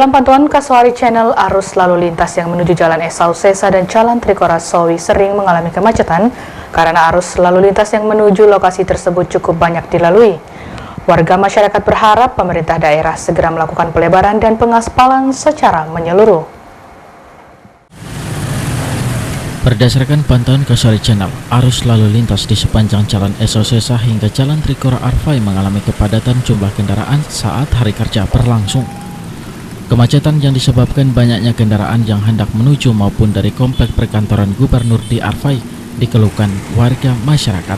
Dalam pantauan Kasuari Channel, arus lalu lintas yang menuju Jalan Esau Sesa dan Jalan Trikora Sowi sering mengalami kemacetan karena arus lalu lintas yang menuju lokasi tersebut cukup banyak dilalui. Warga masyarakat berharap pemerintah daerah segera melakukan pelebaran dan pengaspalan secara menyeluruh. Berdasarkan pantauan Kasuari Channel, arus lalu lintas di sepanjang Jalan Esau Sesa hingga Jalan Trikora Arfai mengalami kepadatan jumlah kendaraan saat hari kerja berlangsung. Kemacetan yang disebabkan banyaknya kendaraan yang hendak menuju maupun dari komplek perkantoran gubernur di Arfai dikeluhkan warga masyarakat.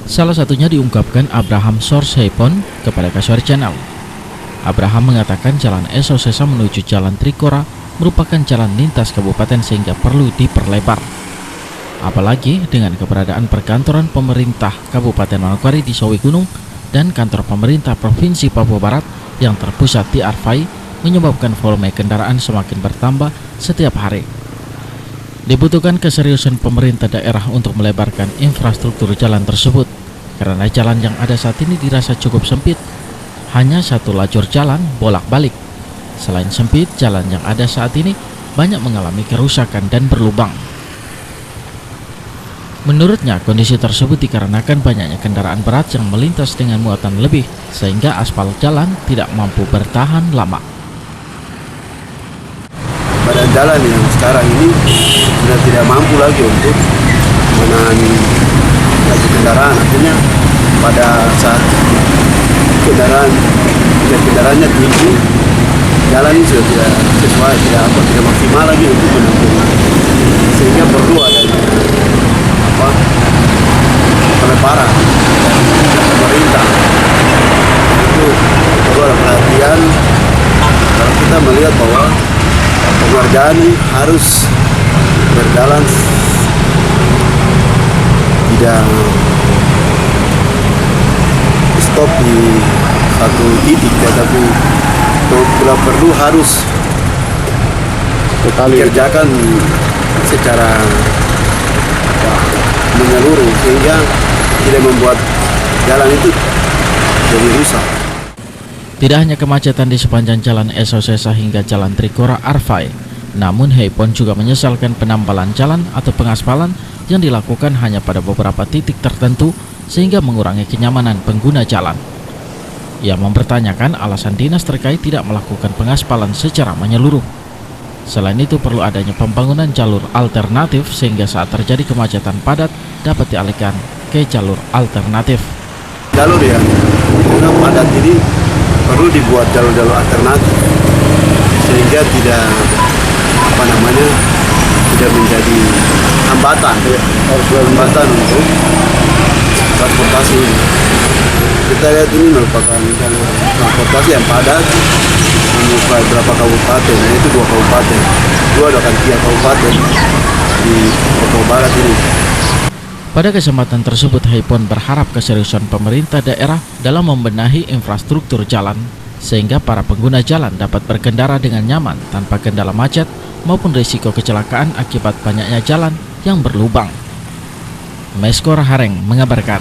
Salah satunya diungkapkan Abraham Sorsheipon kepada Kasuari Channel. Abraham mengatakan Jalan Esau Sesa menuju Jalan Trikora merupakan jalan lintas kabupaten sehingga perlu diperlebar. Apalagi dengan keberadaan perkantoran pemerintah Kabupaten Manokwari di Sowi Gunung dan kantor pemerintah Provinsi Papua Barat yang terpusat di Arfai menyebabkan volume kendaraan semakin bertambah setiap hari. Dibutuhkan keseriusan pemerintah daerah untuk melebarkan infrastruktur jalan tersebut karena jalan yang ada saat ini dirasa cukup sempit, hanya satu lajur jalan bolak-balik. Selain sempit, jalan yang ada saat ini banyak mengalami kerusakan dan berlubang. Menurutnya, kondisi tersebut dikarenakan banyaknya kendaraan berat yang melintas dengan muatan lebih, sehingga aspal jalan tidak mampu bertahan lama. Badan jalan yang sekarang ini sudah tidak mampu lagi untuk menahan laju kendaraan. Artinya pada saat kendaraannya tinggi, jalan ini sudah tidak sesuai, tidak maksimal lagi untuk menampung, sehingga perlu adanya pelebaran pemerintah. Itu perlu ada perhatian kalau kita melihat bahwa pengerjaan ini harus berjalan tidak stop di satu titik, tetapi bila perlu harus dikerjakan secara menyeluruh sehingga tidak membuat jalan itu jadi rusak. Tidak hanya kemacetan di sepanjang Jalan Esau Sesa hingga Jalan Trikora Arfai, namun Heipon juga menyesalkan penambalan jalan atau pengaspalan yang dilakukan hanya pada beberapa titik tertentu sehingga mengurangi kenyamanan pengguna jalan. Ia mempertanyakan alasan dinas terkait tidak melakukan pengaspalan secara menyeluruh. Selain itu perlu adanya pembangunan jalur alternatif sehingga saat terjadi kemacetan padat dapat dialihkan ke jalur alternatif. Jalur yang padat ini perlu dibuat jalur-jalur alternatif sehingga tidak tidak menjadi hambatan untuk transportasi ini. Kita lihat ini merupakan jalur transportasi yang padat menyuplai beberapa kabupaten, yaitu 2 kabupaten, 3 kabupaten di Papua Barat ini. Pada kesempatan tersebut, Heipon berharap keseriusan pemerintah daerah dalam membenahi infrastruktur jalan sehingga para pengguna jalan dapat berkendara dengan nyaman tanpa kendala macet maupun risiko kecelakaan akibat banyaknya jalan yang berlubang. Meskor Hareng mengabarkan.